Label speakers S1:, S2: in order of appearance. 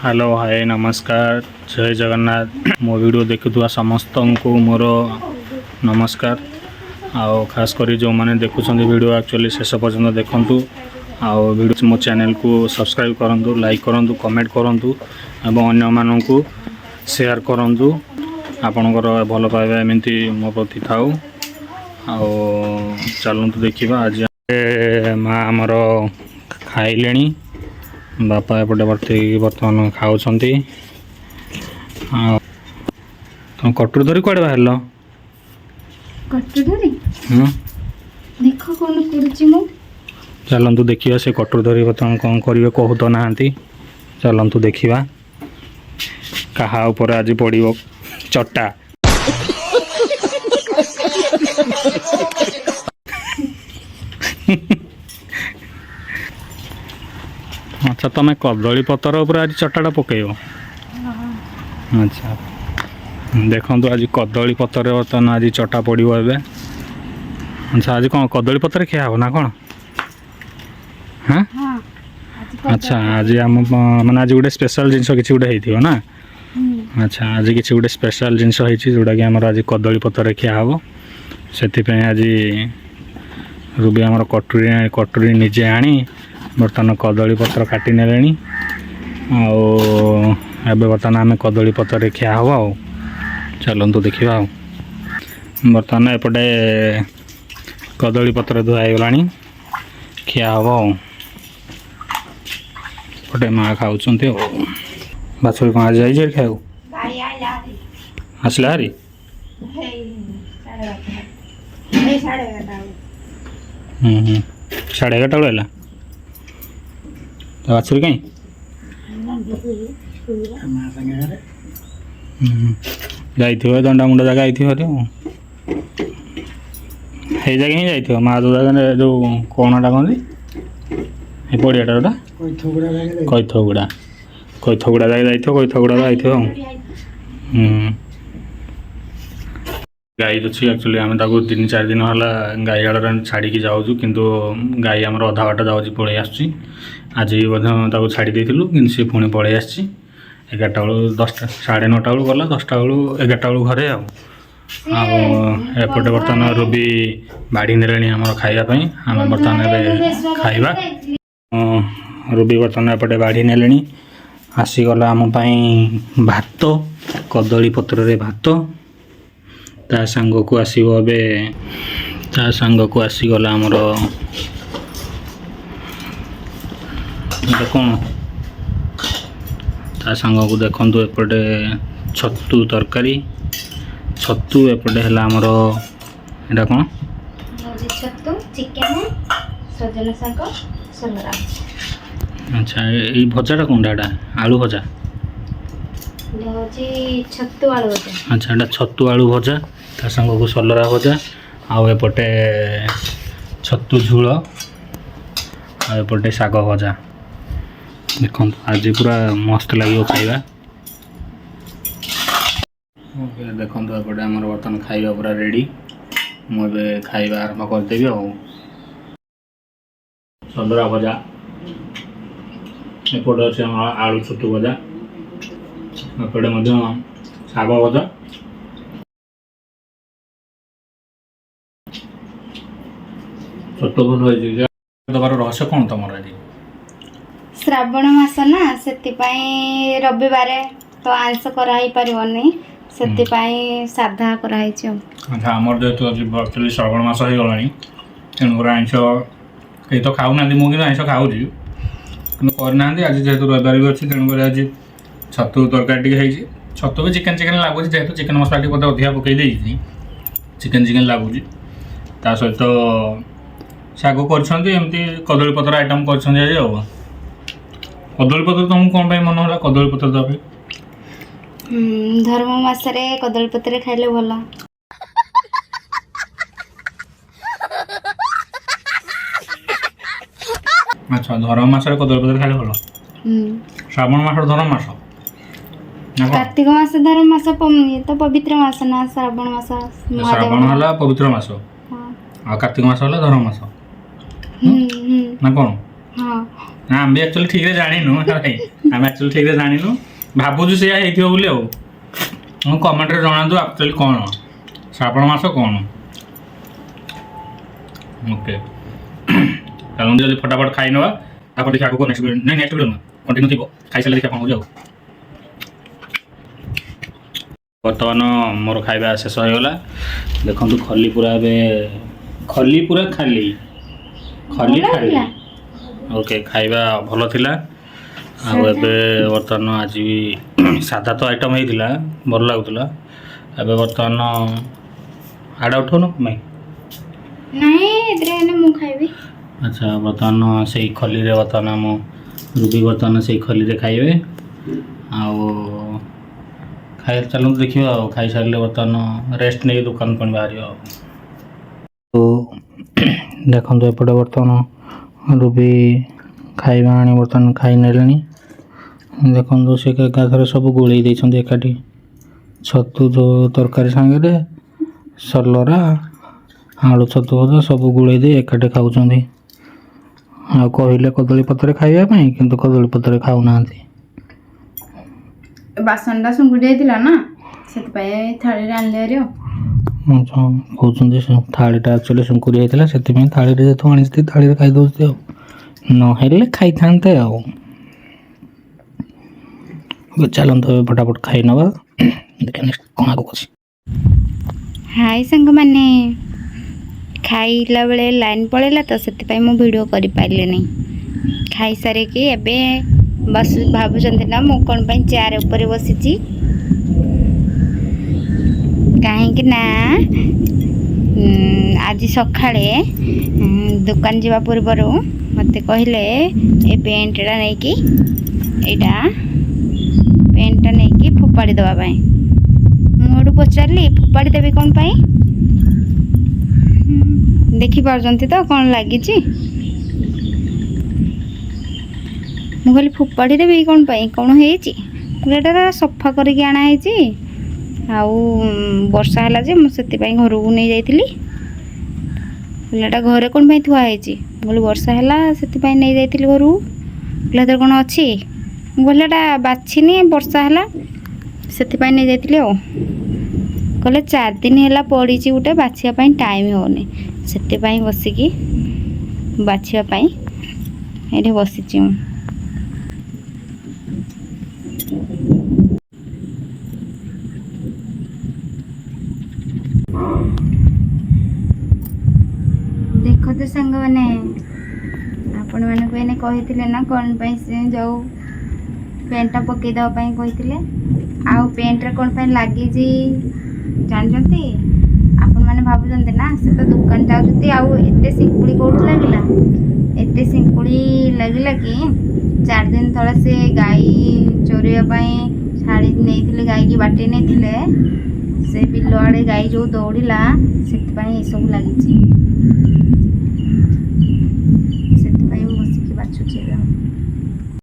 S1: hello hi नमस्कार जय जगन्नाथ मो वीडियो देखुवा समस्त को मोर नमस्कार आओ खास करी जो मैंने देखुं वीडियो एक्चुअली शेष पर्यटन देखूँ आओ वीडियो मो चैनल को सब्सक्राइब करूँ लाइक करूँ कमेंट करूँ एवं अन्य मानू शेयर करूँ आपणकर भल पाइबा एमती मो प्रति थाऊ आओ चलतु देखा आज माँ आमर खाइले बापा एपटे बर्तमान खाऊँ तुम कटुर धरी कड़े बाहर चलतु देखा से कटुर धरी बर्तमान कौन करेंगे कहू तो नहांती चलतु देखा क्या उपर आज पड़ो चटा अच्छा तुम कदली पतर उपर आज चटाटा पकईब अच्छा देखो आज कदली पतर बर्तमान आज चटा पड़ो ए अच्छा आज कौन कदली पतर खिया हो ना कौन हाँ अच्छा आज आम माने आज गोटे स्पेशल जिनस कि गोटे होती ना अच्छा आज किसी गोटे स्पेशल जिनस जोटा कि आमर आज कदली पतर खिया हम से आज रूबी आमर कटुरी निजे आनी बर्तमान कदली पत्र काटी ने बर्तमान आम कदली पतर खिया हम आ चलतु देखा बर्तमान एपटे कदली पत्र धुआईगला खिया हम पटे माँ खाऊँ बाछुरी कौन आज जाइए खाऊ आसला हारी साढ़े 11 बेला बाछुरी कहीं जाइए दंडा मुंडा जगह आई जगह ही जाइए माँ जो जगह जो कौनटा कहते पड़ियाटा कैथगुड़ा कैथगुड़ा जगह जाइए कैथगुड़ा जाइए गाई अच्छी एक्चुअली आम 3-4 दिन है गाई आड़ छाड़ी जाऊँ किंतु गाई आमर अधा बाट जाऊँगी पलि आसुची आज भी छाड़ी देलु कि सी पुणी पलि आसी 11टा बेलू 10टा 9:30 बेलू गला 10टा बेलू 11टा बेलू घरे एपटे बर्तमान रूबी बाड़ी ने आम खावाई आम बर्तमान खाइबा रूबी बर्तमान एपटे बाड़ी ने आसीगला आम भात कदली पत्र रे भात ता सांग को आसीगो एबे ता सांग को आसीगला आमर कौन ता सांग को देखु एपटे छतु तरकारी छतु एपटे है आमर एटा कौन
S2: छतु चिकेन सजना शाग सलरा
S1: अच्छा ये भजाटा कौन एटा आलू भजा
S2: छतु आलू भजा
S1: अच्छा एटा छतु आलू भजा ता संग को सलरा भजा आउ एपटे छतु झोल आ एपटे शाग भजा देखो आज पूरा मस्त लगे खाइबा देखो एपटे आमर बर्तमान खाइबा पूरा रेडी मुझे खाइबा आरंभ करदेवी सलरा भजा एपटे अच्छे आलू छतु भजा एपटे शाग भजा छतु भल दबार रहस्य कौन तुम आज
S2: श्रावण मास ना से रविवार तो आंश कराई पारनी से साधा कराई
S1: अच्छा आमर जेहतु एक्चुअली श्रावण मास हो गला तेणुक आइंस कई तो खाऊना मुझे आइंस खाऊँ कि करना आज जेहतु रविवार भी अच्छी तेणुक आज छतु तरकारी टी छतु भी चिकेन चिकेन लगुच जेहतु चिकेन मसला टी बोधे अधिका पकई चिकेन चिकेन लगुच ता सहित शाग करमती कदली पत्र आइटम कर कदली पत्र तुमको कौन मन है कदली पत्र दबे
S2: धर्म मास कदली पत्र खाइले भल
S1: अच्छा धर्म मास कदली पत्र खाइले भल श्रावण मास धर्म मास
S2: कार्तिक मास धर्म मास तो पवित्र मास ना श्रावण मास
S1: श्रावण है पवित्र मास आ कार्तिक मास है धर्म मास ना कौन
S2: हाँ
S1: ना हम भी एक्चुअली ठीक है जानी नु भाई ଆମେ ଆକ୍ଚୁଆଲି ଠିକରେ ଜାଣିନୁ ଭାବୁଛୁ ସେଇଆ ହେଇଥିବ ବୋଲି ଆଉ ମୁଁ କମେଣ୍ଟରେ ଜଣାନ୍ତୁ ଆକ୍ଚୁଆଲି କ'ଣ ଶ୍ରାବଣ ମାସ କ'ଣ ଓକେ ଚାଲନ୍ତୁ ଯଦି ଫଟାଫଟ ଖାଇ ନେବା ତାପରେ ଦେଖିବା ଆଗକୁ ନେକ୍ସଟ ଭିଡ଼ିଓ ନୁହଁ କଣ୍ଟିନ୍ୟୁ ଥିବ ଖାଇସାରିଲେ ଦେଖିବା କ'ଣ ହେଉଛି ଆଉ ବର୍ତ୍ତମାନ ମୋର ଖାଇବା ଶେଷ ହୋଇଗଲା ଦେଖନ୍ତୁ ଖଲି ପୁରା ଏବେ ଖଲି ପୁରା ଖାଲି ଖଲି ଖାଲି ଓକେ ଖାଇବା ଭଲ ଥିଲା ଆଉ ଏବେ ବର୍ତ୍ତମାନ ଆଜି ସାଧା ତ ଆଇଟମ୍ ହେଇଥିଲା ଭଲ ଲାଗୁଥିଲା ଏବେ ବର୍ତ୍ତମାନ ଆଡ଼ା ଉଠାଉନୁ ମାଇଁ
S2: ନାଇଁ ଏଥିରେ ହେଲେ ମୁଁ ଖାଇବି
S1: ଆଚ୍ଛା ବର୍ତ୍ତମାନ ସେଇ ଖଲିରେ ବର୍ତ୍ତମାନ ମୁଁ ରୁବି ବର୍ତ୍ତମାନ ସେଇ ଖଲିରେ ଖାଇବେ ଆଉ ଖାଇ ଚାଲନ୍ତୁ ଦେଖିବା ଆଉ ଖାଇସାରିଲେ ବର୍ତ୍ତମାନ ରେଷ୍ଟ ନେଇକି ଦୋକାନ ପୁଣି ବାହାରିବ ଆଉ ଦେଖନ୍ତୁ ଏପଟେ ବର୍ତ୍ତମାନ ରୁବି ଖାଇବା ଆଣି ବର୍ତ୍ତମାନ ଖାଇ ନେଲେଣି ଦେଖନ୍ତୁ ସେ ଏକାଥରେ ସବୁ ଗୋଳେଇ ଦେଇଛନ୍ତି ଏକାଠି ଛତୁ ଯେଉଁ ତରକାରୀ ସାଙ୍ଗରେ ସଲରା ଆଳୁ ଛତୁ ଭଜା ସବୁ ଗୋଳେଇ ଦେଇ ଏକାଠି ଖାଉଛନ୍ତି ଆଉ କହିଲେ କଦଳୀ ପତ୍ରରେ ଖାଇବା ପାଇଁ କିନ୍ତୁ କଦଳୀ ପତ୍ରରେ ଖାଉନାହାନ୍ତି
S2: ବାସନଟା ସୁଙ୍ଗୁଡ଼ି ଯାଇଥିଲା ନା ସେଥିପାଇଁ ଥାଳିରେ ଆଣିଲେ ହେରି ଆଉ
S1: କହୁଛନ୍ତି ଥାଳିଟା ଆକ୍ଚୁଆଲି ଶୁଙ୍କୁରି ହେଇଥିଲା ସେଥିପାଇଁ ଥାଳିରେ ଯେହେତୁ ଆଣିଛି ଥାଳିରେ ଖାଇଦେଉଛି ଆଉ ନହେଲେ ଖାଇଥାନ୍ତେ ଆଉ ଚାଲନ୍ତୁ ଏବେ ଫଟାଫଟ ଖାଇ ନେବା ଦେଖିବା ନେକ୍ସଟ କ'ଣ ଆଗକୁ ଅଛି
S2: ହାଇ ସାଙ୍ଗମାନେ ଖାଇଲା ବେଳେ ଲାଇନ୍ ପଳେଇଲା ତ ସେଥିପାଇଁ ମୁଁ ଭିଡ଼ିଓ କରିପାରିଲିନି ଖାଇସାରିକି ଏବେ ଭାବୁଛନ୍ତି ନା ମୁଁ କ'ଣ ପାଇଁ ଚେୟାର ଉପରେ ବସିଛି କାହିଁକି ନା ଆଜି ସକାଳେ ଦୋକାନ ଯିବା ପୂର୍ବରୁ ମୋତେ କହିଲେ ଏ ପ୍ୟାଣ୍ଟଟା ନେଇକି ଏଇଟା ପ୍ୟାଣ୍ଟଟା ନେଇକି ଫୋପାଡ଼ି ଦେବା ପାଇଁ ମୁଁ ଏଠୁ ପଚାରିଲି ଫୋପାଡ଼ି ଦେବି କ'ଣ ପାଇଁ ଦେଖିପାରୁଛନ୍ତି ତ କ'ଣ ଲାଗିଛି ମୁଁ କହିଲି ଫୋପାଡ଼ି ଦେବି କ'ଣ ପାଇଁ କ'ଣ ହେଇଛି ଏଇଟା ସଫା କରିକି ଅଣା ହେଇଛି ଆଉ ବର୍ଷା ହେଲା ଯେ ମୁଁ ସେଥିପାଇଁ ଘରକୁ ନେଇ ଯାଇଥିଲି ପିଲାଟା ଘରେ କ'ଣ ପାଇଁ ଥୁଆ ହେଇଛି ମୁଁ କହିଲି ବର୍ଷା ହେଲା ସେଥିପାଇଁ ନେଇ ଯାଇଥିଲି ଘରକୁ ପିଲା ତ କ'ଣ ଅଛି ମୁଁ କହିଲି ଏଇଟା ବାଛିନି ବର୍ଷା ହେଲା ସେଥିପାଇଁ ନେଇ ଯାଇଥିଲି ଆଉ କହିଲେ 4 ଦିନ ହେଲା ପଡ଼ିଛି ଗୋଟେ ବାଛିବା ପାଇଁ ଟାଇମ୍ ହେଉନି ସେଥିପାଇଁ ବସିକି ବାଛିବା ପାଇଁ ଏଇଠି ବସିଛି ମୁଁ ଦେଖନ୍ତୁ ସାଙ୍ଗମାନେ ଆପଣମାନଙ୍କୁ ଏଇନେ କହିଥିଲେ ନା କ'ଣ ପାଇଁ ସେ ଯେଉଁ ପେଣ୍ଟଟା ପକାଇ ଦେବା ପାଇଁ କହିଥିଲେ ଆଉ ପେଣ୍ଟରେ କ'ଣ ପାଇଁ ଲାଗିଛି ଜାଣିଛନ୍ତି ଆପଣମାନେ ଭାବୁଛନ୍ତି ନା ସେ ତ ଦୋକାନ ଯାଉଛନ୍ତି ଆଉ ଏତେ ଶିଙ୍କୁଳି କେଉଁଠୁ ଲାଗିଲା ଏତେ ଶିଙ୍କୁଳି ଲାଗିଲା କି 4 ଦିନ ତଳେ ସେ ଗାଈ ଚରିବା ପାଇଁ ଛାଡ଼ି ନେଇଥିଲେ ଗାଈକି ବାଟି ନେଇଥିଲେ ସେ ବିଲ ଆଡ଼େ ଗାଈ ଯେଉଁ ଦୌଡ଼ିଲା ସେଥିପାଇଁ ଏସବୁ ଲାଗିଛି ସେଥିପାଇଁ ମୁଁ ବସିକି ବାଛୁଛି ଏବେ